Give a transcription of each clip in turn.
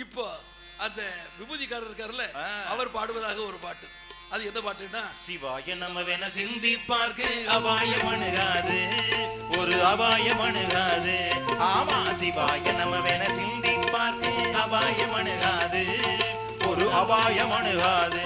இப்போ அந்த விபூதிக்காரர் இருக்காருல்ல, அவர் பாடுவதாக ஒரு பாட்டு. அது என்ன பாட்டுன்னா, சிவாய நமவென சிந்திப்பார்க்கு அபாயம் அணுகாது, ஒரு அபாயம் அணுகாது. ஆமா, சிவாய நமவென சிந்திப்பார்க்கு அபாயம் அணுகாது, ஒரு அபாயம் அணுகாது.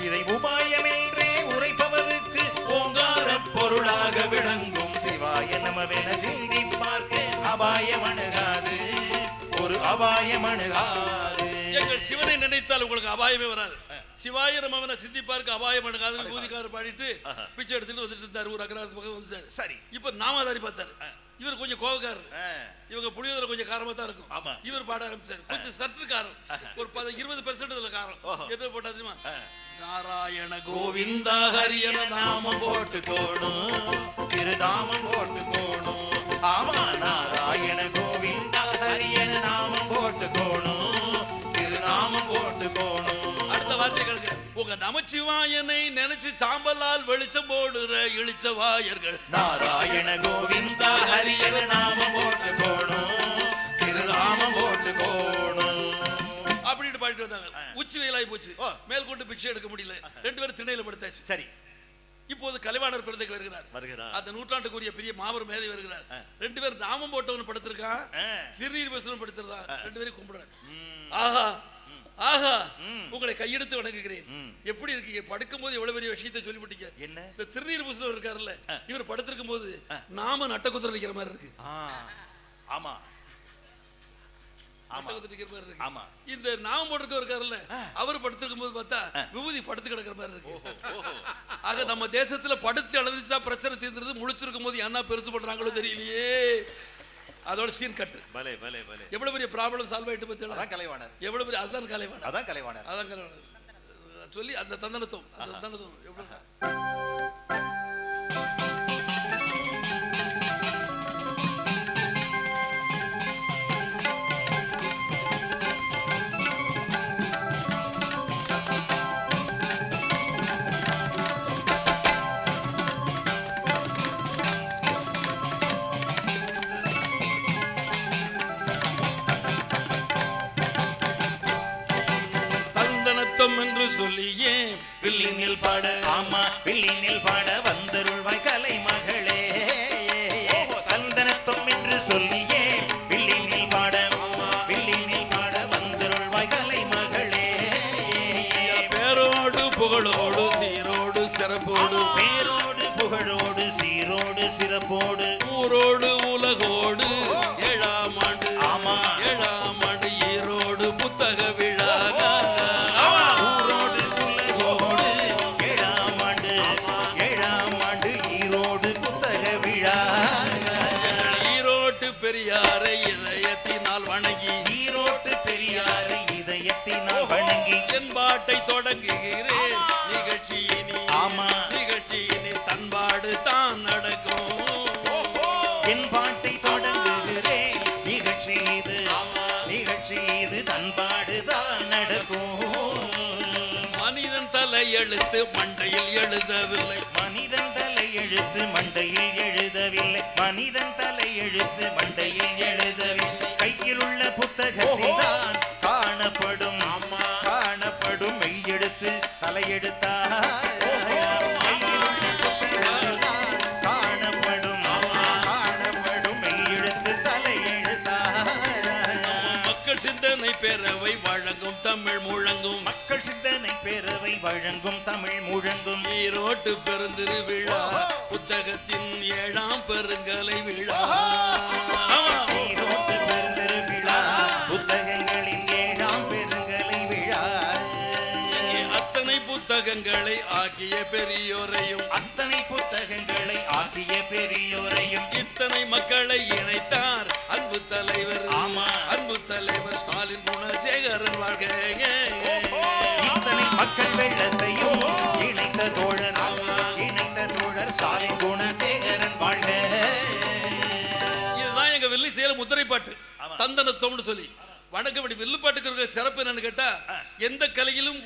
இதை உபாயமென்றே உரைப்பவருக்கு ஓங்கார பொருளாக விளங்கும். சிவாய நமவென சிந்திப்பார்க்கு அபாயம் அணுகாது, ஒரு அபாயம் அணுகாது. எங்கள் சிவனை நினைத்தால் உங்களுக்கு அபாயமே வராது. சிவாய நமவென சிந்திப்பார்க்கு அபாயம் அணுகாது. விபூதிக்காரர் பாடிட்டு பிச்சை எடுத்துட்டு வந்துட்டு இருந்தாரு. ஒரு அக்கராத்து பக்கம் வந்துட்டாரு. சரி, இப்ப நாமதாரி பார்த்தாரு. இவர் கொஞ்சம் கோபக்காரர். இவங்க புளியோதரை கொஞ்சம் காரமா தான் இருக்கும். இவர் பாட ஆரம்பிச்சாரு. கொஞ்சம் சற்று காரம், ஒரு 20% காரம். என்ன போட்டா தெரியுமா? நாராயண கோவிந்தா ஹரியன நாமம் போட்டு கோணும், திருநாமம் போட்டு கோணும். ஆமா, நாராயண கோவிந்தா ஹரியன நாமம் போட்டு கோணும், திருநாமம் போட்டு கோணும். அடுத்த வார்த்தை கேளுங்க. உங்க நமச்சிவாயனை நினைச்சு சாம்பலால் வெளிச்சம் போடுற இளிச்சவாயர்கள் நாராயண கோவிந்தா ஹரியன நாமம் போட்டு கோணும், திருநாமம் போட்டு கோணும் அப்படின்னு பாடிட்டு வந்தாங்க. உச்சி வெயிலாகி போச்சு. மேல் கொண்டு பிக்ஷை எடுக்க முடியல. 2 பேரும் திண்ணையில படுத்தாச்சு. சரி, இப்போது கலைவாணர் பிறந்தக்கு வருகிறார். அந்த நூற்றாண்டுக்குரிய பெரிய மாபெரும் மேதை வருகிறார். 2 பேரும் நாமம் போட்டவன் படுத்திருக்கான், திருநீர் பேசுறவன் படுத்திருந்தான். 2 பேரும் கும்பிடுறாரு. ஆஹா ஆஹா, உங்களை கையெடுத்து வணங்குகிறேன். எப்படி இருக்கீங்க? படுக்கும் போது எவ்வளவு பெரிய விஷயத்தை சொல்லிவிட்டீங்க. என்ன? இந்த திருநீர் பூசணவர் இருக்காருல்ல, இவர் படுத்திருக்கும் போது நாம நட்டக்குதிரை நிக்கிற மாதிரி இருக்கு. ஆமா, ஆமா. இந்த நாமம் போட்டிருக்க இருக்காருல்ல, அவர் படுத்திருக்கும் போது பார்த்தா விபூதி படுத்து கிடக்கிற மாதிரி இருக்கு. ஆக நம்ம தேசத்துல படுத்து அழுதுச்சா பிரச்சனை தீர்ந்துருது. முழிச்சிருக்கும் போது என்ன பெருசு பண்றாங்களோ தெரியலையே. அதோட சீன் கட்டு. பலே பலே பலே, எவ்வளவு பெரிய ப்ராப்ளம் சால்வ் ஆயிட்டு பத்தியா? அதான் கலைவாணர். எவ்வளவு பெரிய, அதுதான் கலைவாணர். அதான் கலைவாணர். அதான் கலைவாணர் சொல்லி அந்த தந்தனத்துவம், அந்த தந்தனத்துவம் எவ்வளவு. என்று சொல்லியே வில்லினில் பாட, ஆமா, வில்லினில் பாட வந்தருள்வாய் கலை மகளே. தந்தனத்தம் என்று சொல்லியே வில்லினில் பாட, வில்லினில் பாட வந்தருள்வாய் கலை மகளே. பேரோடு புகழோடு சீரோடு சிறப்போடு, பேரோடு புகழோடு சீரோடு சிறப்போடு, ஊரோடு உலகோடு 7ஆம் ஆண்டு, ஆமா, 7ஆம் ஆண்டு ஈரோடு புத்தக விழா. பெரியாரை இதயத்தினால் வணங்கி, ஈரோட்டு பெரியாரை இதயத்தினால் வணங்கி என் பாட்டை தொடங்குகிறேன். நிகழ்ச்சியினி, ஆமா, நிகழ்ச்சியினி தன்பாடு தான் நடக்கும். என் பாட்டை தொடங்குகிறேன். நிகழ்ச்சி இது, நிகழ்ச்சி இது தன்பாடு தான் நடக்கும். மனிதன் தலை எழுத்து மண்டையில் எழுதவில்லை, மனிதன் தலை எழுத்து மண்டையில் எழுதவில்லை, மனிதன் தலை எழுத்து மண்டையில் எழுதவில்லை. கையில் உள்ள புத்தகத்தில் தான் காணப்படும், காணப்படும் மெய்யெழுத்து தலையெழுத்தா. கையில் உள்ள புத்தகத்தில் தான் காணப்படும், காணப்படும் மெய்யெழுத்து தலையெழுத்தா. மக்கள் சிந்தனை பேரவை வழங்கும் தமிழ் முழங்கும், மக்கள் சிந்தனை பேரவை வழங்கும் தமிழ் முழங்கும். ஈரோட்டு பெருந்திருவிழா புத்தகத்தின் 7ஆம் பெருங்கலை விழா. ஈரோட்டு பெருந்திருவிழா புத்தகங்களின் 7ஆம் பெருங்கலை விழா. அத்தனை புத்தகங்களை ஆக்கிய பெரியோரையும், அத்தனை புத்தகங்களை ஆக்கிய பெரியோரையும், இத்தனை மக்களை இணைத்தார் அன்பு தலைவர், ஆமா, அன்பு தலைவர் ஸ்டாலின் குணசேகரன் வாழ்க. இத்தனை மக்கள் வெள்ளத்தையும் இணைத்த தோழர், இணைத்த தோழர் ஸ்டாலின் குணசேகரன் வாழ்க. இதுதான் எங்க வெள்ளி சேல முத்திரை பாட்டு, தந்தனத்தோம்னு சொல்லி. வணக்கப்படி வில்லுப்பாட்டுக்கு இருக்கிற சிறப்பு என்னன்னு கேட்டா எந்த கலையிலும்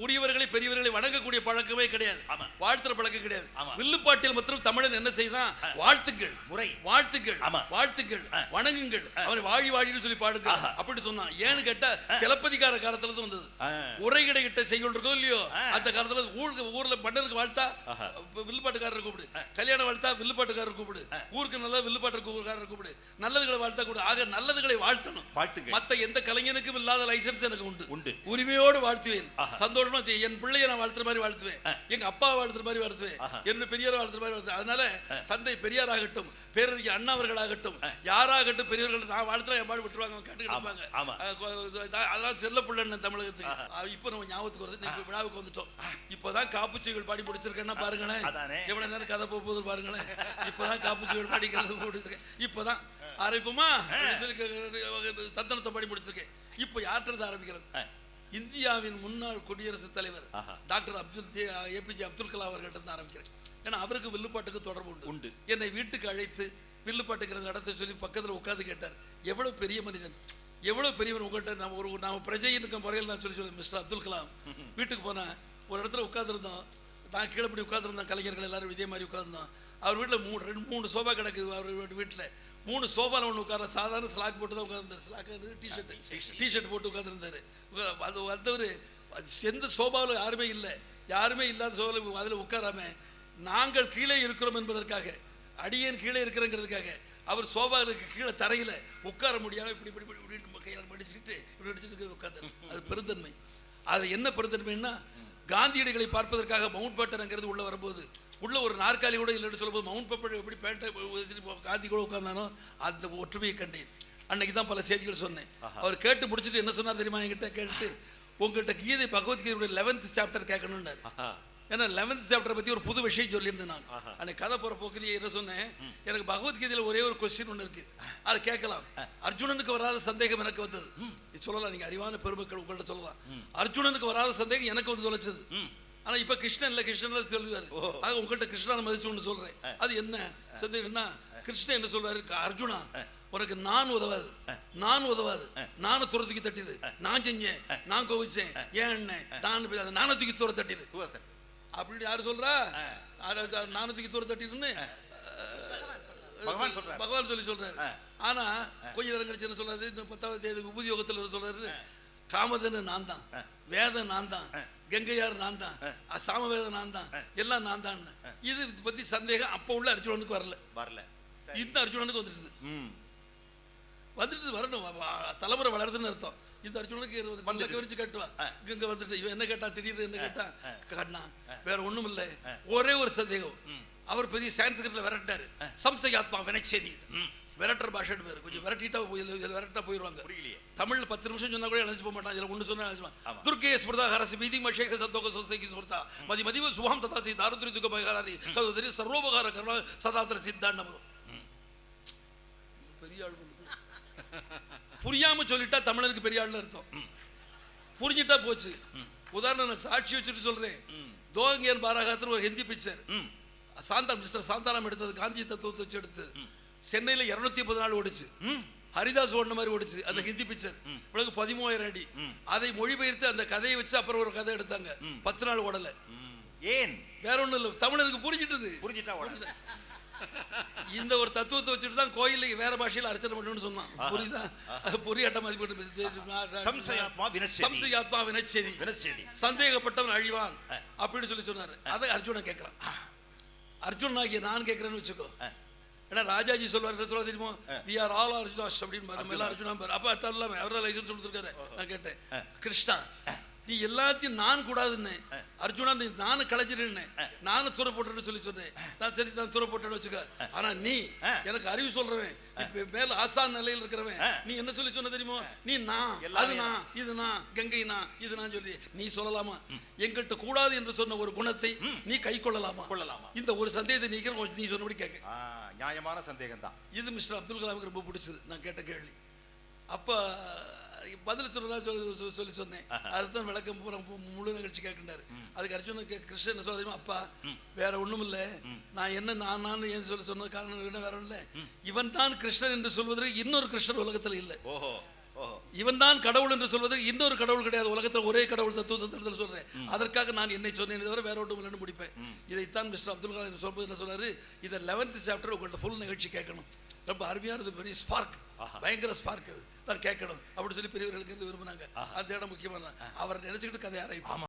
உரியவர்களை பெரியவர்களை வணங்கக்கூடிய பழக்கமே கிடையாது, வாழ்த்துற பழக்கம் கிடையாது. வில்லுப்பாட்டில் மாத்திரம் தமிழன் என்ன செய்தான், வாழ்த்துக்கள் முறை, வாழ்த்துக்கள் வாழ்த்துக்கள் வணங்குங்கள், அவனை வாழி வாழின்னு சொல்லி பாடுங்க அப்படி சொன்னான். ஏன்னு கேட்டா சிலப்பதிகார காலத்துல தான் வந்தது. உரைகிட கிட்ட செய்யுள் இருக்கோ இல்லையோ அந்த காலத்துல ஊர்ல மன்னருக்கு வாழ்த்தா வில்லுப்பாட்டுக்காரர் கூப்பிடு, கல்யாணம் வாழ்த்தா வில்லுப்பாட்டுக்காரர் கூப்பிடு, ஊருக்கு நல்ல வில்லுப்பாட்டுக்காரர் கூப்பிடு, நல்லதுகளை வாழ்த்தா கூட. ஆக நல்லதுகளை வாழ்த்தணும். மத்த எந்த கலைஞனுக்கும் இல்லாத லைசன்ஸ் எனக்கு உண்டு. உரிமையோடு வாழ்த்துவேன், சந்தோஷமா என் பிள்ளையை நான் வாழ்த்துற மாதிரி வாழ்த்துவேன், எங்க அப்பா வாழ்த்துற மாதிரி வாழ்த்துவேன், என்னுடைய பெரியார் வாழ்த்துற மாதிரி வாழ்த்துவேன். அதனால தந்தை பெரியார் ஆகட்டும், பேரறிஞர் அண்ணா அவர்கள் ஆகட்டும், யாராகட்டும் பெரியவர்கள் நான் வாழ்த்துற என் பாடு விட்டுருவாங்க, கேட்டுக்கிட்டு. அதெல்லாம் செல்ல பிள்ளை தமிழகத்துக்கு. இப்ப நம்ம ஞாபகத்துக்கு வருது, நீங்க விழாவுக்கு வந்துட்டோம். இப்பதான் காப்புச்செய்கள் பாடி முடிச்சிருக்கேன்னா பாருங்களேன், எவ்வளவு நேரம் கதை போகுது பாருங்களேன். இப்பதான் காப்புச்செய்கள் பாடிக்கிறது போட்டுருக்கேன், இப்பதான் ஆரம்பிப்போமா தத்தனத்தை பாடி முடிச்சிருக்கேன். இப்ப யார்கிட்ட ஆரம்பிக்கிறேன், இந்தியாவின் முன்னாள் குடியரசுத் தலைவர் டாக்டர் ஏபிஜே அப்துல் கலாம் அவர்கள்ட்ட ஆரம்பிக்கிறேன். ஏன்னா அவருக்கு வில்லுப்பாட்டுக்கு தொடர்பு உண்டு. என்னை வீட்டுக்கு அழைத்து வில்லுப்பாட்டுக்கிறது நடத்த சொல்லி பக்கத்தில் உட்காந்து கேட்டார். எவ்வளவு பெரிய மனிதன், எவ்வளவு பெரியவன் உங்கள்கிட்ட. நம்ம பிரஜை இருக்கும் முறையில் நான் சொல்லி மிஸ்டர் அப்துல் கலாம் வீட்டுக்கு போனேன். ஒரு இடத்துல உட்காந்துருந்தோம், நான் கீழே இப்படி உட்காந்துருந்தேன், கலைஞர்கள் எல்லாரும் இதே மாதிரி உட்காந்துருந்தோம். அவர் வீட்டில் 3 சோபா கிடக்கு. அவர் வீட்டில் 3 சோபாவில் ஒன்று உட்கார, சாதாரண ஸ்லாக் போட்டு தான் உட்காந்துருந்தார். ஸ்லாக் டிஷர்ட் போட்டு உட்காந்துருந்தாரு. அது வந்தவர் எந்த சோபாவில் யாருமே இல்லை, யாருமே இல்லாத சோபாவில் அதில் உட்காராம நாங்கள் கீழே இருக்கிறோம் என்பதற்காக, அடியேன் கீழே இருக்கிறேங்கிறதுக்காக அவர் சோபாவுக்கு கீழே தரையில் உட்கார முடியாமல் இப்படி இப்படி இப்படி கையால் மடிச்சுக்கிட்டு இப்படி அடிச்சுட்டு உட்காந்து. அது பெருந்தன்மை. அது என்ன பெருந்தன்மைன்னா, காந்தியடிகளை பார்ப்பதற்காக மவுண்ட் பேட்டன்ங்கிறது உள்ள வரும்போது உள்ள ஒரு நாற்காலி கூட இல்லைன்னு சொல்லும்போது மவுண்ட் பேப்பர் எப்படி பேட்டை காந்தி கூட உட்கார்ந்தானோ அந்த ஒற்றுமையை கண்டேன். அன்னைக்கு தான் பல செய்திகள் சொன்னேன். அவர் கேட்டு முடிச்சுட்டு என்ன சொன்னார் தெரியுமா, என்கிட்ட கேட்டு உங்கள்கிட்ட கீதை பகவத்கீதையுடைய 11th சாப்டர் கேட்கணும்னாரு. ஏன்னா 11th சாப்டரை பற்றி ஒரு புது விஷயம் சொல்லியிருந்தேன் நான். அன்னைக்கு கதை போகிற போக்குலேயே என்ன சொன்னேன், எனக்கு பகவத்கீதையில் ஒரே ஒரு கொஸ்டின் ஒன்று இருக்கு, அதை கேட்கலாம். அர்ஜுனனுக்கு வராத சந்தேகம் எனக்கு வந்தது. சொல்லலாம், நீங்க அறிவான பெருமக்கள் உங்கள்கிட்ட சொல்லலாம். அர்ஜுனனுக்கு வராத சந்தேகம் எனக்கு வந்து தொலைச்சது. ஆனா இப்ப கிருஷ்ணன் சொல்லுவாரு. ஆக உங்கள்கிட்ட கிருஷ்ணனை மதிச்சு ஒன்று சொல்றேன். அது என்ன சந்தேகம்னா, கிருஷ்ணன் என்ன சொல்றாரு, அர்ஜுனா உனக்கு நான் உதவாது, நானும் தூரத்துக்கு தட்டிடு, நான் செஞ்சேன், நான் கோவிச்சேன், ஏன் நான் நானும் தூக்கி தூர தட்டிடு அப்படின்னு யாரு சொல்றா, நானும் தூக்கி தூர தட்டிடுன்னு பகவான் சொல்றாரு. ஆனா கொஞ்ச நேரம் கழிச்சு என்ன சொல்றாரு, 10வது தேதி விபூதி யோகத்தில் சொல்றாரு, காமதன்னு நான் தான், வேதம் நான் தான், கங்கையார் நான் தான், சாமவேதம் நான் தான், எல்லாம் நான் தான். இது பத்தி சந்தேகம் அப்ப உள்ள அர்ஜுனனுக்கு வரல. இந்த அர்ஜுனனுக்கு வந்துட்டு வரணும், தலைமுறை வளருதுன்னு அர்த்தம். இந்த அர்ஜுனனுக்கு வச்சு கட்டுவா. இங்க வந்துட்டு இவன் என்ன கேட்டா, திடீர்னு என்ன கேட்டா, கண்ணா வேற ஒண்ணும் இல்லை, ஒரே ஒரு சந்தேகம். அவர் பெரிய சான்ஸ்கிரிட்ல விரட்டாரு, சம்சயாத்மா வினைச்செதி, விரட்டர் பாஷை பேர். கொஞ்சம் விரட்டிட்டா விரட்டா போயிடுவாங்க. தமிழ்ல 10 நிமிஷம் சொன்னா கூட நினைச்சு போக மாட்டான். இதுல ஒண்ணு சொன்னா துர்கே ஸ்மிருதா ஹரசி பீதி மஷேக சத்தோக சொஸ்தைக்கு ஸ்மிருதா மதி மதிவ சுபாம் ததா சி தாருத்ரி துக்க பகாரி கதோதரி சர்வோபகார கர்ம சதாத்திர சித்தாண்ட போதும். பெரிய ஆள் புரியாம சொல்லிட்டா தமிழனுக்கு பெரிய ஆள்னு அர்த்தம். புரிஞ்சிட்டா போச்சு. உதாரணம் நான் சாட்சி வச்சுட்டு சொல்றேன். தோங்கியன் பாராகத்தில் ஒரு ஹிந்தி பிக்சர் மிஸ்டர் சாந்தாராம் எடுத்தது, காந்தி தத்துவத்தை வச்சு எடுத்தது. சென்னையில 250 நாள் ஓடிச்சு. ஹரிதாஸ் ஓடின மாதிரி ஓடிச்சு அந்த ஹிந்தி பிக்சர். உலக 13,000 அடி. அதை மொழிபெயர்த்து அந்த கதையை வச்சு அப்புறம் ஒரு கதை எடுத்தாங்க. 10 நாள் ஓடல. ஏன்? வேற ஒண்ணும் இல்லை, தமிழருக்கு புரிஞ்சிட்டா ஓடல. இந்த ஒரு தத்துவத்தை வச்சுட்டு தான் கோயில வேற பாஷையில் அர்ச்சனை பண்ணணும்னு சொன்னான். புரியுதா? புரியாட்ட மதிப்பீடு. சம்சயாத்மா வினச்செதி, சந்தேகப்பட்டவன் அழிவான் அப்படின்னு சொல்லி சொன்னாரு. அதை அர்ஜுனன் கேட்கிறான். அர்ஜுனன் ஆகிய நான் கேட்கிறேன்னு வச்சுக்கோ. ஏன்னா ராஜாஜி சொல்வார், சொல்ல தெரியுமோ, வி ஆர் ஆல் அர்ஜுனாஸ் அப்படின்னு. நம்ம எல்லாம் அர்ஜுனா பாரு. அப்ப அர்த்தம் இல்லாம அவர் தான் லைசன்ஸ் கொடுத்துருக்காரு. நான் கேட்டேன், கிருஷ்ணா நீ எல்லாத்தையும் நான் கூடாதுன்னு, அர்ஜுனா நீ நானும் கலைஞ்சிருன்னு, நானும் தூர போட்டேன்னு சொல்லி சொன்னேன். நான் சரி நான் தூர போட்டேன்னு வச்சுக்க. ஆனா நீ எனக்கு அறிவு சொல்றவன், மேல ஆசான் நிலையில் இருக்கிறவன், நீ என்ன சொல்லி சொன்ன தெரியுமோ, நீ நான், அது நான், இது நான், கங்கை நான், இது நான் சொல்லி நீ சொல்லலாமா? எங்கள்கிட்ட கூடாது என்று சொன்ன ஒரு குணத்தை நீ கை கொள்ளலாமா? இந்த ஒரு சந்தேகத்தை நீ சொன்னபடி கேட்க நியாயமான சந்தேகம் தான் இது. மிஸ்டர் அப்துல் கலாமுக்கு ரொம்ப பிடிச்சது நான் கேட்ட கேள்வி. அப்ப பதில் சொல்றதா சொல்லி சொன்னேன். அதுதான் விளக்கம் முழு நிகழ்ச்சி கேட்கின்றாரு. அதுக்கு அர்ஜுனுக்கு கிருஷ்ணன் சொல்ல, அப்பா வேற ஒண்ணும் இல்லை, நான் என்ன நான் ஏன் சொன்னது காரணம் வேற ஒண்ணு இல்லை, இவன் தான் கிருஷ்ணன் என்று சொல்வதற்கு இன்னொரு கிருஷ்ணன் உலகத்துல இல்லை. இவன் தான் கடவுள் என்று சொல்வதற்கு இன்னொரு கடவுள் கிடையாது, உலகத்தில் ஒரே கடவுள் தத்துவத்தில் சொல்றேன். அதற்காக நான் என்னை சொன்னேன், தவிர வேற ஒன்றும் இல்லைன்னு முடிப்பேன். இதைத்தான் மிஸ்டர் அப்துல் கலாம் சொல்றது என்ன சொன்னாரு, இதை 11th சாப்டர் உங்கள்ட்ட ஃபுல் நிகழ்ச்சி கேட்கணும், ரொம்ப அருமையானது, பெரிய ஸ்பார்க், பயங்கர ஸ்பார்க் அது, நான் கேட்கணும் அப்படி சொல்லி பெரியவர்களுக்கு விரும்பினாங்க. அந்த இடம் முக்கியமான அவர் நினைச்சுக்கிட்டு கதை ஆரம்பிப்பான்.